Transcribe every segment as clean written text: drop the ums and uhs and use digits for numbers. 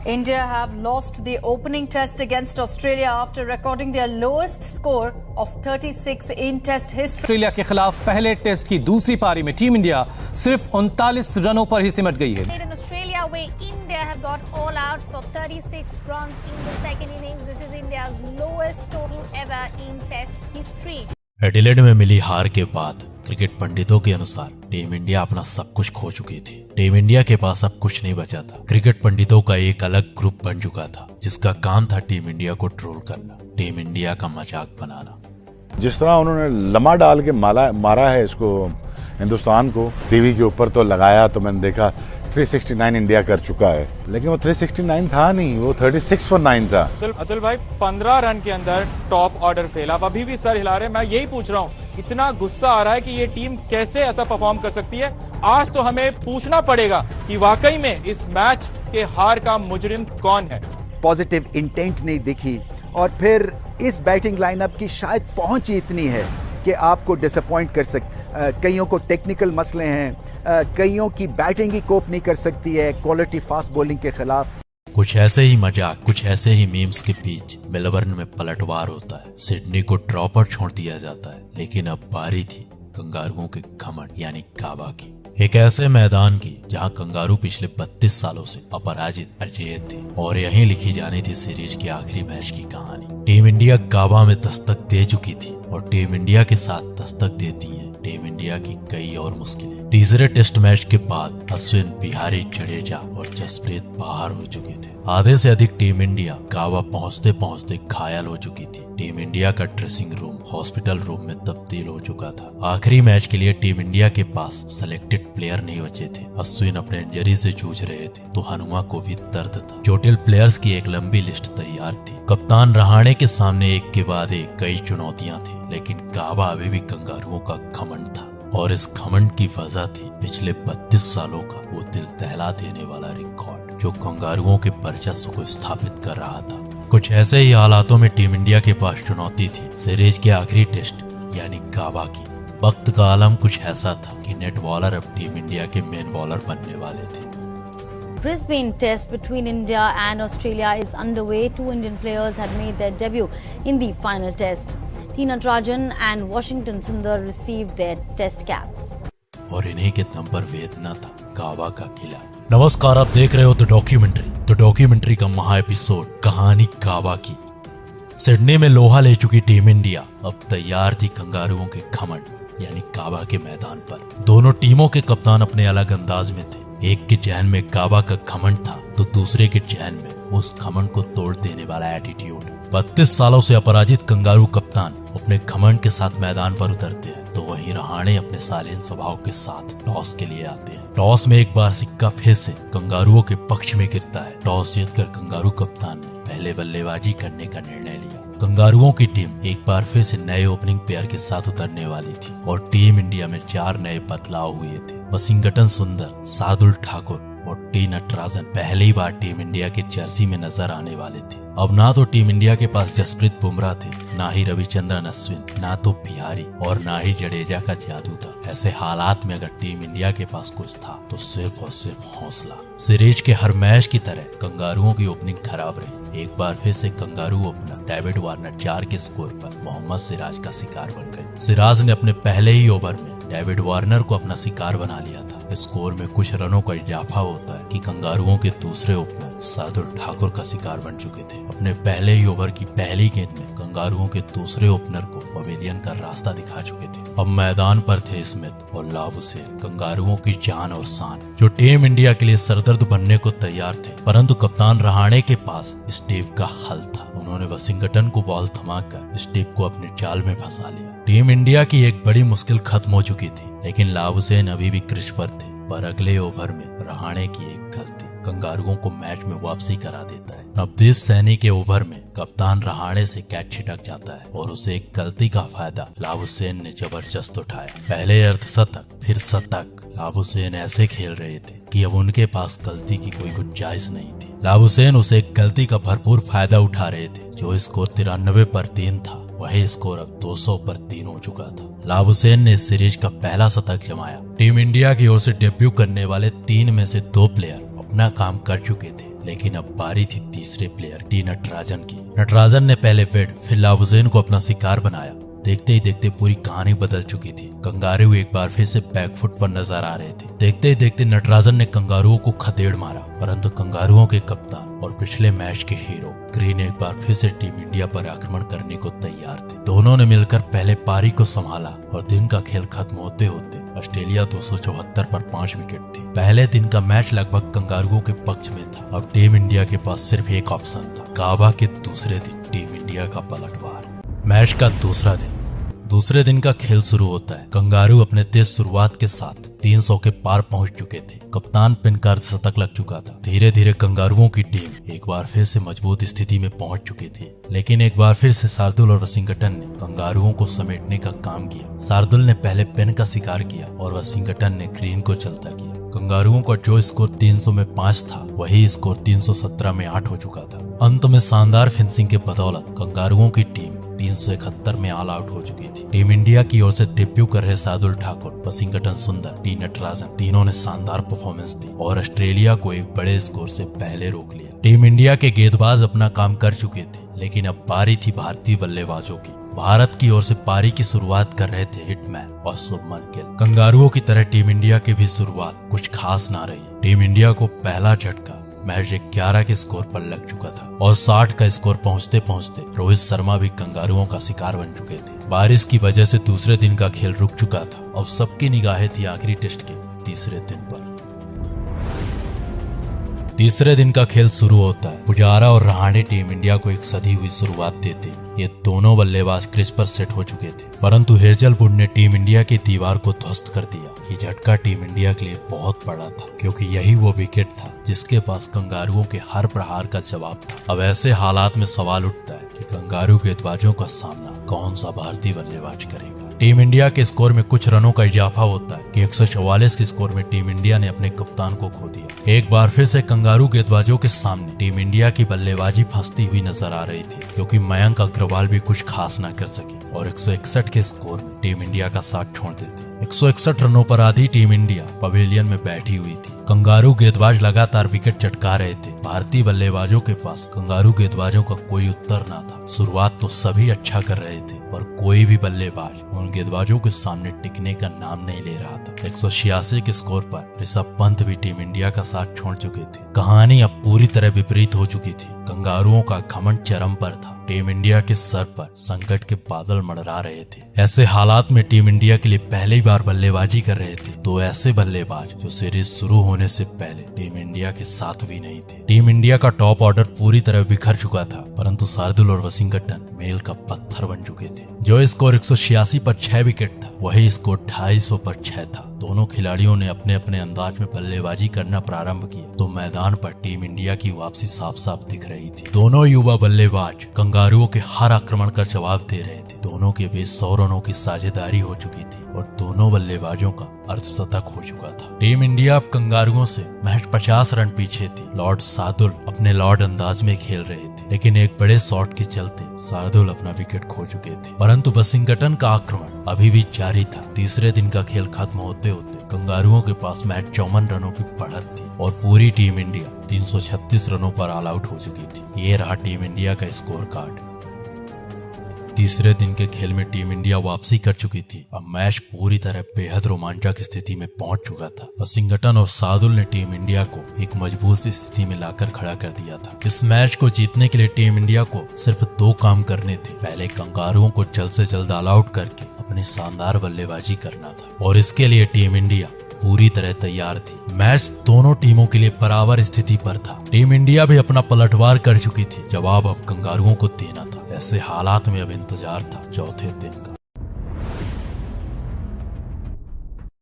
India have lost the opening test against Australia after recording their lowest score of 36 in Test history. Australia के खिलाफ पहले test की दूसरी पारी में टीम इंडिया सिर्फ 39 रनों पर ही सिमट गई है. In Australia, where India have got all out for 36 runs in the second innings. This is India's lowest total ever in Test history. Adelaide में मिली हार के बाद क्रिकेट पंडितों के अनुसार टीम इंडिया अपना सब कुछ खो चुकी थी. टीम इंडिया के पास अब कुछ नहीं बचा था. क्रिकेट पंडितों का एक अलग ग्रुप बन चुका था जिसका काम था टीम इंडिया को ट्रोल करना, टीम इंडिया का मजाक बनाना. जिस तरह उन्होंने लम्हा डाल के मारा है इसको हिंदुस्तान को टीवी के ऊपर तो लगाया तो मैंने देखा 369 इंडिया कर चुका है, लेकिन वो 369 था नहीं, वो 36 पर 9 था. अतुल भाई 15 रन के अंदर टॉप ऑर्डर फेल. आप अभी भी सर हिला रहे हैं. मैं यही पूछ रहा हूँ, इतना गुस्सा आ रहा है कि ये टीम कैसे ऐसा परफॉर्म कर सकती है. आज तो हमें पूछना पड़ेगा कि वाकई में इस मैच के हार का मुजरिम कौन है. पॉजिटिव इंटेंट नहीं दिखी और फिर इस बैटिंग लाइनअप की शायद पहुंच ही इतनी है कि आपको डिसअपॉइंट कर सकते. कईयों को टेक्निकल मसले हैं, कईयों की बैटिंग ही कोप नहीं कर सकती है क्वालिटी फास्ट बॉलिंग के खिलाफ. कुछ ऐसे ही मजाक, कुछ ऐसे ही मीम्स के बीच मेलबर्न में पलटवार होता है. सिडनी को ड्रॉ पर छोड़ दिया जाता है, लेकिन अब बारी थी कंगारुओं के घमंड यानी काबा की. एक ऐसे मैदान की जहां कंगारू पिछले 32 सालों से अपराजित अजेय थे और यहीं लिखी जानी थी सीरीज के आखिरी मैच की कहानी. टीम इंडिया काबा में दस्तक दे चुकी थी और टीम इंडिया के साथ दस्तक देती है टीम इंडिया की कई और मुश्किलें. तीसरे टेस्ट मैच के बाद अश्विन, बिहारी, जडेजा और जसप्रीत बाहर हो चुके थे. आधे से अधिक टीम इंडिया काबा पहुंचते पहुंचते घायल हो चुकी थी. टीम इंडिया का ड्रेसिंग रूम हॉस्पिटल रूम में तब्दील हो चुका था. आखिरी मैच के लिए टीम इंडिया के पास सिलेक्टेड प्लेयर नहीं बचे थे. अश्विन अपने इंजरी से जूझ रहे थे तो हनुमा को भी दर्द था. चोटिल प्लेयर्स की एक लंबी लिस्ट तैयार थी. कप्तान रहाणे के सामने एक के बाद एक कई चुनौतियां थी, लेकिन काबा अभी भी कंगारुओं का घमंड था और इस घमंड की वजह थी पिछले 32 सालों का वो दिल दहला देने वाला रिकॉर्ड जो कंगारुओं के वर्चस्व को स्थापित कर रहा था. कुछ ऐसे ही हालातों में टीम इंडिया के पास चुनौती थी सीरीज के आखिरी टेस्ट यानी काबा की. वक्त का आलम कुछ ऐसा था कि नेट बॉलर अब टीम इंडिया के मेन बॉलर बनने वाले थे. Brisbane Test between India and Australia is underway. Two Indian players had made their debut in the final test. T. Natarajan and Washington Sundar received their test caps. और इन्हीं के दम पर वेदना था काबा का किला. नमस्कार, आप देख रहे हो द डॉक्यूमेंट्री का महा एपिसोड कहानी काबा की. सिडनी में लोहा ले चुकी टीम इंडिया अब तैयार थी कंगारुओं के घमंड यानी काबा के मैदान पर. दोनों टीमों के कप्तान अपने अलग अंदाज में थे. एक के जहन में काबा का घमंड था तो दूसरे के जहन में उस घमंड को तोड़ देने वाला एटीट्यूड. 32 सालों से अपराजित कंगारू कप्तान अपने घमंड के साथ मैदान पर उतरते हैं तो वहीं रहाणे अपने शालीन स्वभाव के साथ टॉस के लिए आते हैं. टॉस में एक बार सिक्का फिर से कंगारुओं के पक्ष में गिरता है. टॉस जीतकर कंगारू कप्तान ने पहले बल्लेबाजी करने का निर्णय लिया. कंगारुओं की टीम एक बार फिर से नए ओपनिंग पेयर के साथ उतरने वाली थी और टीम इंडिया में 4 नए बदलाव हुए थे. वशिंगटन सुंदर, शार्दुल ठाकुर और टी नटराजन पहली बार टीम इंडिया के जर्सी में नजर आने वाले थे. अब ना तो टीम इंडिया के पास जसप्रीत बुमराह थे, ना ही रविचंद्रन अश्विन, ना तो बिहारी और ना ही जडेजा का जादू था. ऐसे हालात में अगर टीम इंडिया के पास कुछ था तो सिर्फ और सिर्फ हौसला. सीरीज के हर मैच की तरह कंगारुओं की ओपनिंग खराब रही. एक बार फिर से कंगारू ओपनर डेविड वार्नर 4 के स्कोर पर मोहम्मद सिराज का शिकार बन गए. सिराज ने अपने पहले ही ओवर में डेविड वार्नर को अपना शिकार बना लिया था. स्कोर में कुछ रनों का इजाफा होता है कि कंगारुओं के दूसरे ओपनर शार्दुल ठाकुर का शिकार बन चुके थे. अपने पहले ही ओवर की पहली गेंद में कंगारुओं के दूसरे ओपनर को पवेलियन का रास्ता दिखा चुके थे. अब मैदान पर थे स्मिथ और लाव हुसैन, कंगारुओं की जान और शान जो टीम इंडिया के लिए सरदर्द बनने को तैयार थे. परंतु कप्तान रहाणे के पास स्टीव का हल था. उन्होंने वशिंगटन को बॉल थमाकर स्टीव को अपने जाल में फंसा लिया. टीम इंडिया की एक बड़ी मुश्किल खत्म हो चुकी थी, लेकिन लाव हुसैन अभी भी क्रीज पर थे. पर अगले ओवर में रहाणे की एक गलती कंगारुओं को मैच में वापसी करा देता है. नवदीप सैनी के ओवर में कप्तान रहाणे से कैच छिटक जाता है और उसे एक गलती का फायदा लाव हुसैन ने जबरदस्त उठाया. पहले अर्धशतक फिर शतक. लाव हुसैन ऐसे खेल रहे थे कि अब उनके पास गलती की कोई गुंजाइश नहीं थी. लाव हुसैन उसे एक गलती का भरपूर फायदा उठा रहे थे. जो स्कोर 93 पर 3 था वही स्कोर अब 200 पर 3 हो चुका था. लाव हुसैन ने इस सीरीज का पहला शतक जमाया. टीम इंडिया की ओर से डेब्यू करने वाले 3 में से 2 प्लेयर अपना काम कर चुके थे, लेकिन अब बारी थी तीसरे प्लेयर टी नटराजन की। नटराजन ने पहले वेड फिर लावुज़ेन को अपना शिकार बनाया। देखते ही देखते पूरी कहानी बदल चुकी थी। कंगारू एक बार फिर से बैकफुट पर नजर आ रहे थे। देखते ही देखते नटराजन ने कंगारुओं को खदेड़ मारा, परंतु कंगारुओं के कप्तान और पिछले मैच के हीरो ग्रीन एक बार फिर से टीम इंडिया पर आक्रमण करने को तैयार थे। दोनों ने मिलकर पहले पारी को संभाला और दिन का खेल खत्म होते होते ऑस्ट्रेलिया 274 पर 5 विकेट थी। पहले दिन का मैच लगभग कंगारुओं के पक्ष में था। अब टीम इंडिया के पास सिर्फ एक ऑप्शन था। गावा के दूसरे दिन टीम इंडिया का पलटवार। मैच का दूसरे दिन का खेल शुरू होता है। कंगारू अपने तेज शुरुआत के साथ 300 के पार पहुंच चुके थे। कप्तान पिन का अर्धशतक लग चुका था। धीरे धीरे कंगारुओं की टीम एक बार फिर से मजबूत स्थिति में पहुंच चुकी थी, लेकिन एक बार फिर से शार्दुल और वशिंगटन ने कंगारुओं को समेटने का काम किया। शार्दुल ने पहले पिन का शिकार किया और वशिंगटन ने ग्रीन को चलता किया। कंगारुओं का जो स्कोर 300 में 5 था, वही स्कोर 317 में 8 हो चुका था। अंत में शानदार फिनिशिंग के बदौलत कंगारुओं की टीम 371 में ऑल आउट हो चुकी थी। टीम इंडिया की ओर से डेब्यू कर रहे शार्दुल ठाकुर, वशिंगटन सुंदर, टी नटराजन तीनों ने शानदार परफॉर्मेंस दी और ऑस्ट्रेलिया को एक बड़े स्कोर से पहले रोक लिया। टीम इंडिया के गेंदबाज अपना काम कर चुके थे, लेकिन अब बारी थी भारतीय बल्लेबाजों की। भारत की ओर से पारी की शुरुआत कर रहे थे हिटमैन और शुभमन गिल। कंगारुओं की तरह टीम इंडिया की भी शुरुआत कुछ खास ना रही। टीम इंडिया को पहला झटका मैच 11 के स्कोर पर लग चुका था और 60 का स्कोर पहुंचते पहुंचते रोहित शर्मा भी कंगारुओं का शिकार बन चुके थे। बारिश की वजह से दूसरे दिन का खेल रुक चुका था। अब सबकी निगाहें थी आखिरी टेस्ट के तीसरे दिन पर। तीसरे दिन का खेल शुरू होता है। पुजारा और रहाणे टीम इंडिया को एक सधी हुई शुरुआत देते। ये दोनों बल्लेबाज क्रीज पर सेट हो चुके थे, परंतु हेजलवुड ने टीम इंडिया की दीवार को ध्वस्त कर दिया। ये झटका टीम इंडिया के लिए बहुत बड़ा था, क्योंकि यही वो विकेट था जिसके पास कंगारुओं के हर प्रहार का जवाब था। अब ऐसे हालात में सवाल उठता है कि कंगारू गेंदबाजों का सामना कौन सा भारतीय बल्लेबाज करेगा। टीम इंडिया के स्कोर में कुछ रनों का इजाफा होता है कि 144 के स्कोर में टीम इंडिया ने अपने कप्तान को खो दिया। एक बार फिर से कंगारू गेंदबाजों के सामने टीम इंडिया की बल्लेबाजी फंसती हुई नजर आ रही थी, क्योंकि मयंक अग्रवाल भी कुछ खास न कर सके और 161 के स्कोर में टीम इंडिया का साथ छोड़ देते। 161 रनों पर आधी टीम इंडिया पवेलियन में बैठी हुई थी। कंगारू गेंदबाज लगातार विकेट चटका रहे थे। भारतीय बल्लेबाजों के पास कंगारू गेंदबाजों का कोई उत्तर न था। शुरुआत तो सभी अच्छा कर रहे थे, पर कोई भी बल्लेबाज उन गेंदबाजों के सामने टिकने का नाम नहीं ले रहा था। 186 के स्कोर पर ऋषभ पंत भी टीम इंडिया का साथ छोड़ चुके थे। कहानी अब पूरी तरह विपरीत हो चुकी थी। कंगारुओं का घमंड चरम पर था। टीम इंडिया के सर पर संकट के बादल मंडरा रहे थे। ऐसे हालात में टीम इंडिया के लिए पहली बार बल्लेबाजी कर रहे थे तो ऐसे बल्लेबाज जो सीरीज शुरू होने से पहले टीम इंडिया के साथ भी नहीं थे। टीम इंडिया का टॉप ऑर्डर पूरी तरह बिखर चुका था, परंतु शार्दुल और वशिंगटन मेल का पत्थर बन चुके थे। जो स्कोर 186 पर 6 विकेट था, वही स्कोर 250 पर 6 था। दोनों खिलाड़ियों ने अपने अपने अंदाज में बल्लेबाजी करना प्रारंभ किया तो मैदान पर टीम इंडिया की वापसी साफ साफ दिख रही थी। दोनों युवा बल्लेबाज कंगारुओं के हर आक्रमण का जवाब दे रहे थे। दोनों के बीच 100 रनों की साझेदारी हो चुकी थी और दोनों बल्लेबाजों का अर्धशतक हो चुका था। टीम इंडिया अब कंगारुओं से महज 50 रन पीछे थी। लॉर्ड शार्दुल अपने लॉर्ड अंदाज में खेल रहे थे, लेकिन एक बड़े शॉट के चलते शार्दुल अपना विकेट खो चुके थे। परंतु वशिंगटन का आक्रमण अभी भी जारी था। तीसरे दिन का खेल खत्म होते होते कंगारुओं के पास महज 54 रनों की बढ़त थी और पूरी टीम इंडिया 336 रनों पर ऑल आउट हो चुकी थी। ये रहा टीम इंडिया का स्कोर कार्ड। तीसरे दिन के खेल में टीम इंडिया वापसी कर चुकी थी। अब मैच पूरी तरह बेहद रोमांचक स्थिति में पहुंच चुका था। वशिंगटन और शार्दुल ने टीम इंडिया को एक मजबूत स्थिति में लाकर खड़ा कर दिया था। इस मैच को जीतने के लिए टीम इंडिया को सिर्फ 2 काम करने थे। पहले कंगारुओं को जल्द से जल्द ऑल आउट करके अपनी शानदार बल्लेबाजी करना था और इसके लिए टीम इंडिया पूरी तरह तैयार थी। मैच दोनों टीमों के लिए बराबर स्थिति पर था। टीम इंडिया भी अपना पलटवार कर चुकी थी। जवाब अब कंगारुओं को देना था। ऐसे हालात में अब इंतजार था चौथे दिन का।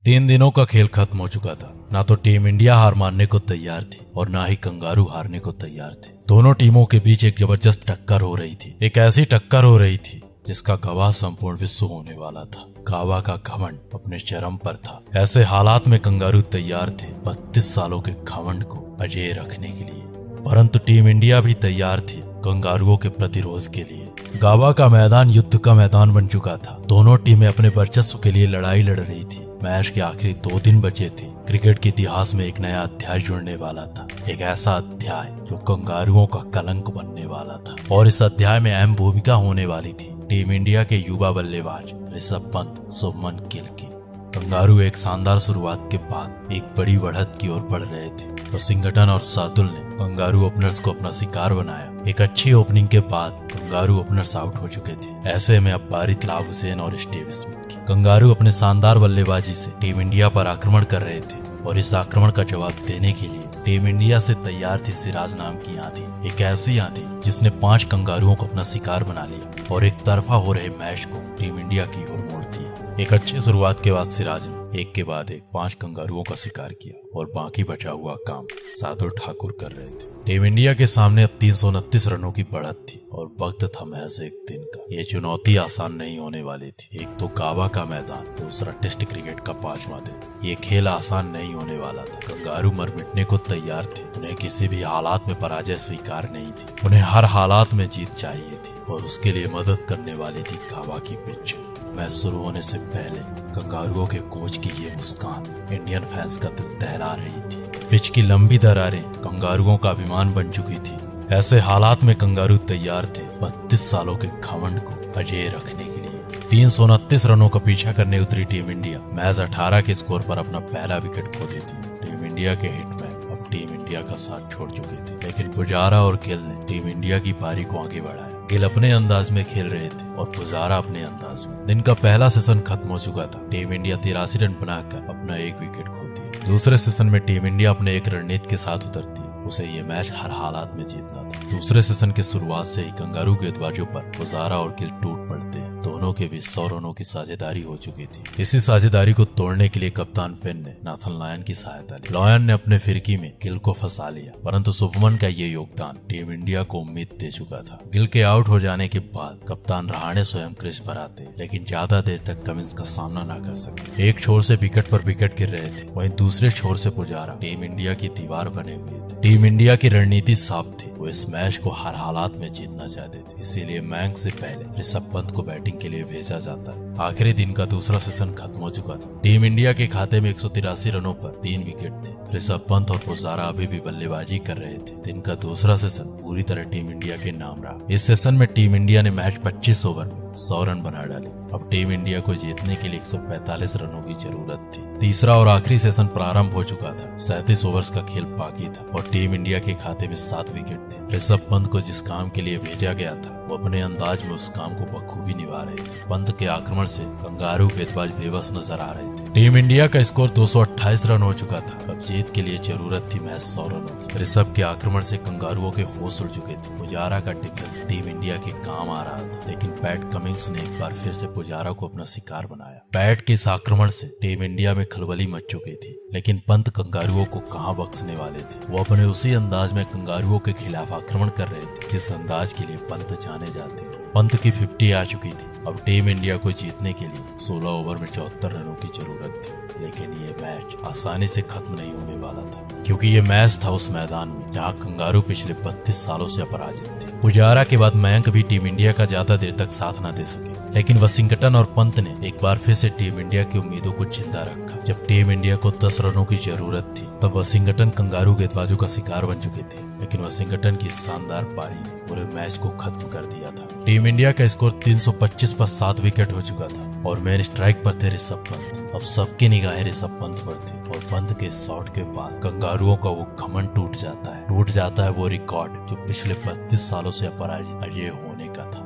3 दिनों का खेल खत्म हो चुका था। ना तो टीम इंडिया हार मानने को तैयार थी और ना ही कंगारू हारने को तैयार थे। दोनों टीमों के बीच एक जबरदस्त टक्कर हो रही थी। एक ऐसी टक्कर हो रही थी जिसका गवाह संपूर्ण विश्व होने वाला था। गावा का घमंड अपने चरम पर था। ऐसे हालात में कंगारू तैयार थे 32 सालों के घमंड को अजेय रखने के लिए, परंतु टीम इंडिया भी तैयार थी कंगारुओं के प्रतिरोध के लिए। गावा का मैदान युद्ध का मैदान बन चुका था। दोनों टीमें अपने वर्चस्व के लिए लड़ाई लड़ रही थी। मैच के आखिरी 2 दिन बचे थे। क्रिकेट के इतिहास में एक नया अध्याय जुड़ने वाला था, एक ऐसा अध्याय जो कंगारुओं का कलंक बनने वाला था। और इस अध्याय में अहम भूमिका होने वाली थी टीम इंडिया के युवा बल्लेबाज ऋषभ पंत, शुभमन गिल की। कंगारू एक शानदार शुरुआत के बाद एक बड़ी बढ़त की ओर बढ़ रहे थे। वॉशिंगटन और शार्दुल ने कंगारू ओपनर्स को अपना शिकार बनाया। एक अच्छी ओपनिंग के बाद कंगारू ओपनर्स आउट हो चुके थे। ऐसे में अब बारी तलाब हुसैन और स्टीव स्मिथ की। कंगारू अपने शानदार बल्लेबाजी से टीम इंडिया पर आक्रमण कर रहे थे और इस आक्रमण का जवाब देने के लिए टीम इंडिया से तैयार थी सिराज नाम की आंधी, एक ऐसी आंधी जिसने 5 कंगारुओं को अपना शिकार बना लिया और एक तरफा हो रहे मैच को टीम इंडिया की ओर मोड़ दिया। एक अच्छी शुरुआत के बाद सिराज ने एक के बाद एक 5 कंगारुओं का शिकार किया और बाकी बचा हुआ काम शार्दुल ठाकुर कर रहे थे। टीम इंडिया के सामने अब 329 रनों की बढ़त थी और वक्त था महज एक दिन का। ये चुनौती आसान नहीं होने वाली थी। एक तो गावा का मैदान, दूसरा टेस्ट क्रिकेट का 5वां दिन। ये खेल आसान नहीं होने वाला था। कंगारू मर मिटने को तैयार थे। उन्हें किसी भी हालात में पराजय स्वीकार नहीं थी। उन्हें हर हालात में जीत चाहिए थी और उसके लिए मदद करने वाली थी गावा की पिच। मैच शुरू होने से पहले कंगारुओं के कोच की ये मुस्कान इंडियन फैंस का दिल दहला रही थी। पिच की लंबी दरारें कंगारुओं का अभिमान बन चुकी थी। ऐसे हालात में कंगारू तैयार थे 32 सालों के घमंड को अजेय रखने के लिए। 329 रनों का पीछा करने उतरी टीम इंडिया मैच 18 के स्कोर पर अपना पहला विकेट खो देती। टीम इंडिया के हिटमैन अब टीम इंडिया का साथ छोड़ चुके थे, लेकिन पुजारा और गिल ने टीम इंडिया की पारी को आगे बढ़ाया। गिल अपने अंदाज में खेल रहे थे और पुजारा अपने अंदाज में। दिन का पहला सेशन खत्म हो चुका था। टीम इंडिया 83 रन बनाकर अपना एक विकेट खोती है। दूसरे सेशन में टीम इंडिया अपने एक रणनीति के साथ उतरती है। उसे ये मैच हर हालात में जीतना था। दूसरे सेशन की शुरुआत से ही कंगारू गेंदबाजों पर पुजारा और गिल टूट पड़ते हैं। दोनों के बीच 100 रनों की साझेदारी हो चुकी थी। इसी साझेदारी को तोड़ने के लिए कप्तान फिन ने नाथन लायन की सहायता ली। लायन ने अपने फिरकी में गिल को फंसा लिया, परंतु शुभमन का ये योगदान टीम इंडिया को उम्मीद दे चुका था। गिल के आउट हो जाने के बाद कप्तान रहाणे स्वयं क्रीज पर आते, लेकिन ज्यादा देर तक कमिंस का सामना न कर सके। एक छोर से विकेट पर विकेट गिर रहे थे, वहीं दूसरे छोर से पुजारा टीम इंडिया की दीवार बने हुए थे। टीम इंडिया की रणनीति साफ थी। वो इस मैच को हर हालात में जीतना चाहते थे, इसीलिए मैच से पहले ऋषभ पंत को बैटिंग के लिए भेजा जाता है। आखिरी दिन का दूसरा सेशन खत्म हो चुका था। टीम इंडिया के खाते में 183 रनों पर 3 विकेट थे। ऋषभ पंत और पुजारा अभी भी बल्लेबाजी कर रहे थे। दिन का दूसरा सेशन पूरी तरह टीम इंडिया के नाम रहा। इस सेशन में टीम इंडिया ने मैच 25 ओवर में 100 रन बना डाले। अब टीम इंडिया को जीतने के लिए 145 रनों की जरूरत थी। तीसरा और आखिरी सेशन प्रारंभ हो चुका था। 37 ओवर्स का खेल बाकी था और टीम इंडिया के खाते में 7 विकेट थे। ऋषभ पंत को जिस काम के लिए भेजा गया था, वो अपने अंदाज में उस काम को बखूबी निभा रहे थे। पंत के आक्रमण से कंगारू गेंदबाज बेबस नजर आ रहे थे। टीम इंडिया का स्कोर 228 रन हो चुका था। अब जीत के लिए जरूरत थी महज 100 रनों की। ऋषभ के आक्रमण से कंगारुओं के होश उड़ चुके थे। पुजारा का डिफेंस टीम इंडिया के काम आ रहा था, लेकिन पैट कमिंस ने एक बार फिर से पुजारा को अपना शिकार बनाया। पैट के इस आक्रमण से टीम इंडिया में खलबली मच चुकी थी, लेकिन पंत कंगारुओं को कहां बख्शने वाले थे। वो अपने उसी अंदाज में कंगारुओं के खिलाफ आक्रमण कर रहे थे, जिस अंदाज के लिए पंत जाने जाते हैं। पंत की 50 आ चुकी थी। अब टीम इंडिया को जीतने के लिए 16 ओवर में 74 रनों की जरूरत थी, लेकिन ये मैच आसानी से खत्म नहीं होने वाला था, क्योंकि ये मैच था उस मैदान में जहां कंगारू पिछले 32 सालों से अपराजित थे। पुजारा के बाद मयंक भी टीम इंडिया का ज्यादा देर तक साथ न दे सके, लेकिन वॉशिंगटन और पंत ने एक बार फिर से टीम इंडिया की उम्मीदों को जिंदा रखा। जब टीम इंडिया को 10 रनों की जरूरत थी, तब वॉशिंगटन कंगारू गेंदबाजों का शिकार बन चुके थे, लेकिन वॉशिंगटन की शानदार पारी ने पूरे मैच को खत्म कर दिया था। टीम इंडिया का स्कोर 325 पर 7 विकेट हो चुका था और मेन स्ट्राइक पर थे ऋषभ पंत। अब सबकी निगाहें ऋषभ पंत पर थी और पंत के शॉट के बाद कंगारुओं का वो घमंड टूट जाता है वो रिकॉर्ड जो पिछले 32 सालों से अपराजित अजय होने का था।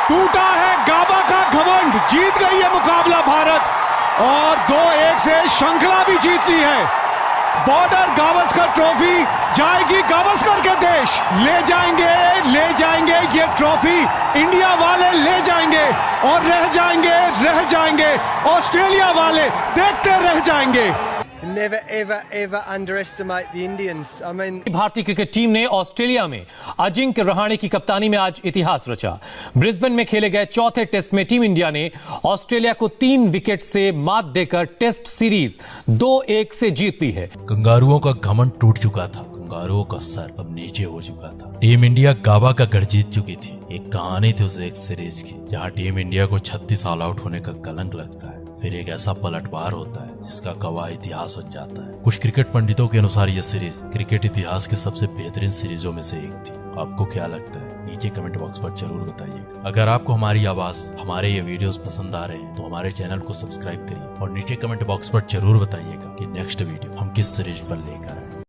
टूटा है गाबा का घमंड, जीत गई है मुकाबला भारत और 2-1 से श्रृंखला भी जीत ली है। बॉर्डर गावस्कर ट्रॉफी जाएगी गावस्कर के देश। ले जाएंगे ये ट्रॉफी, इंडिया वाले ले जाएंगे और रह जाएंगे ऑस्ट्रेलिया वाले देखते रह जाएंगे। Never ever underestimate the Indians. I mean, भारतीय क्रिकेट टीम ने ऑस्ट्रेलिया में अजिंक्य रहाणे की कप्तानी में आज इतिहास रचा। ब्रिस्बेन में खेले गए चौथे टेस्ट में टीम इंडिया ने ऑस्ट्रेलिया को 3 विकेट से मात देकर टेस्ट सीरीज 2-1 से जीत ली है। कंगारुओं का घमंड टूट चुका था, कंगारुओं का सर अब नीचे हो चुका था। टीम इंडिया गावा का गढ़ जीत चुकी थी। एक कहानी थी उस एक सीरीज की, जहां टीम इंडिया को 36 ऑल आउट होने का कलंक लगता है। फिर एक ऐसा पलटवार होता है जिसका गवाह इतिहास बन जाता है। कुछ क्रिकेट पंडितों के अनुसार यह सीरीज क्रिकेट इतिहास की सबसे बेहतरीन सीरीजों में से एक थी। आपको क्या लगता है? नीचे कमेंट बॉक्स पर जरूर बताइए। अगर आपको हमारी आवाज, हमारे ये वीडियोस पसंद आ रहे हैं तो हमारे चैनल को सब्सक्राइब करिए और नीचे कमेंट बॉक्स पर जरूर बताइएगा कि नेक्स्ट वीडियो हम किस सीरीज पर लेकर आए।